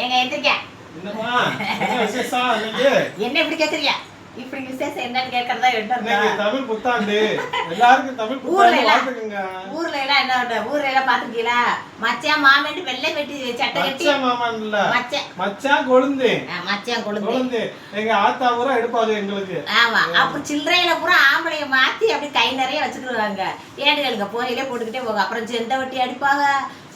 ஏங்க எந்திரிக்க. என்னம்மா என்ன விசேஷம் இன்னைக்கு? என்ன இப்படி கேக்குறீங்க? இப்படி விசேஷம் என்னன்னு கேக்குறதா இன்னைக்கு தமிழ் புத்தாண்டு. எல்லாருக்கும் தமிழ் ஊர்ல புத்தாண்டு எல்லாம் வாழ்த்துக்குங்க. ஊர்ல எல்லாம் என்ன பண்ற? ஊர்ல எல்லாம் பாத்துருக்கீங்களா? மச்சான் மாமன்ட்டு வெள்ளை வெட்டி சட்டை கட்டி மச்சான் மாமான் இல்ல, மச்சான் மச்சான் கொழுந்து. மச்சான் கொழுந்து. கொழுந்து எங்க ஆத்தா பூரா எடுப்பாங்க எங்களுக்கு. ஆமா, அப்புறம் சில்லறையில பூரா ஆம்பளைய மாத்தி அப்படி கை நிறைய வச்சுக்கிடுவாங்க. ஏடுகளுங்க போயிலே போட்டுக்கிட்டே போங்க. அப்புறம் செண்டை வட்டி அடிப்பாங்க,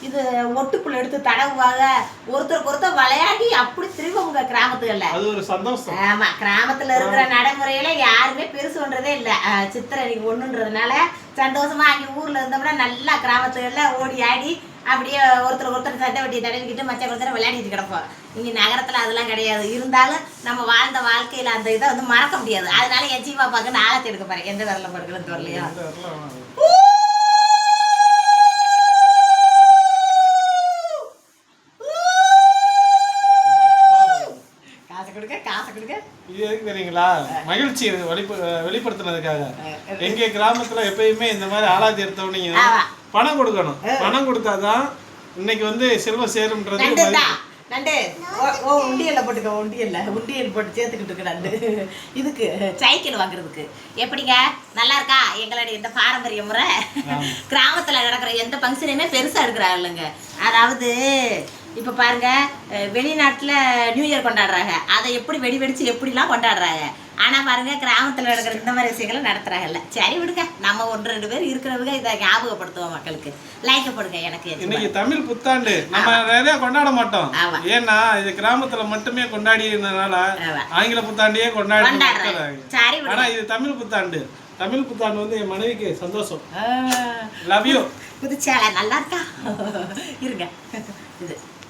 இது ஒட்டுக்குள்ள எடுத்து தடவுவாங்க, ஒருத்தருக்கு ஒருத்தர் விளையாடி அப்படி திரும்ப உங்க கிராமத்துகள்ல. அது ஒரு சந்தோஷம். ஆமா, கிராமத்துல இருக்கிற நடைமுறையில யாருமே பெருசு பண்றதே இல்ல. சித்திரை அன்னைக்கு ஒண்ணுன்றதுனால சந்தோஷமா அங்க ஊர்ல இருந்தோம்னா நல்லா கிராமத்துகள்ல ஓடி ஆடி அப்படியே ஒருத்தர் ஒருத்தர் சட்டை வட்டி தடவிக்கிட்டு மச்ச ஒருத்தர் விளையாடிட்டு கிடப்போம். இங்க நகரத்துல அதெல்லாம் கிடையாது. இருந்தாலும் நம்ம வாழ்ந்த வாழ்க்கையில அந்த இதை வந்து மறக்க முடியாது. அதனால என் சீமாப்பாக்கு நாளத்தை எடுக்க பாரு, எந்த விரல படுக்கலன்னு வரலையா. இது எதுக்கு தெரியுங்களா? மகிழ்ச்சி வெளிப்படுத்துனதுக்காக. எங்க கிராமத்துல எப்பயுமே இந்த மாதிரி ஆளாதி எடுத்தவனீங்க பணம் கொடுக்கணும். பணம் கொடுத்தாதான் இன்னைக்கு வந்து செல்வம் சேரும்ன்றது. நண்டு உண்டியல்ல போட்டுக்க, உண்டியல் போட்டு சேர்த்துக்கிட்டு இருக்கு நண்டு. இதுக்கு சைக்கிள் வாங்குறதுக்கு எப்படிங்க நல்லா இருக்கா? எங்களுடைய இந்த பாரம்பரிய முறை கிராமத்துல நடக்கிற எந்த ஃபங்க்ஷனையுமே பெருசா எடுக்கிறாங்க இல்லைங்க. அதாவது இப்ப பாருங்க, வெளிநாட்டுல நியூ இயர் கொண்டாடுறாங்க, அதை எப்படி வெடி வெடிச்சு எப்படிலாம் கொண்டாடுறாங்க. ஆனா பாருங்க கிராமத்துல நடக்கிற இந்த மாதிரி விஷயங்களை நடத்துறாங்கல்ல. சரி விடுங்க, நம்ம 1-2 பேர் இருக்கிறவங்க இதை ஞாபகப்படுத்துவோம் மக்களுக்கு. லைக் போடுங்க. எனக்கு இன்னைக்கு தமிழ் புத்தாண்டு நம்ம நிறைய கொண்டாட மாட்டோம். ஏன்னா இது கிராமத்துல மட்டுமே கொண்டாடி இருந்ததுனால ஆங்கில புத்தாண்டையே கொண்டாடி. ஆனா இது தமிழ் புத்தாண்டு. தமிழ் புத்தாண்டு வந்து என் மனைவிக்கு சந்தோஷம். Love you. புதுச்சாலை நல்லா இருக்கா? இருங்க இது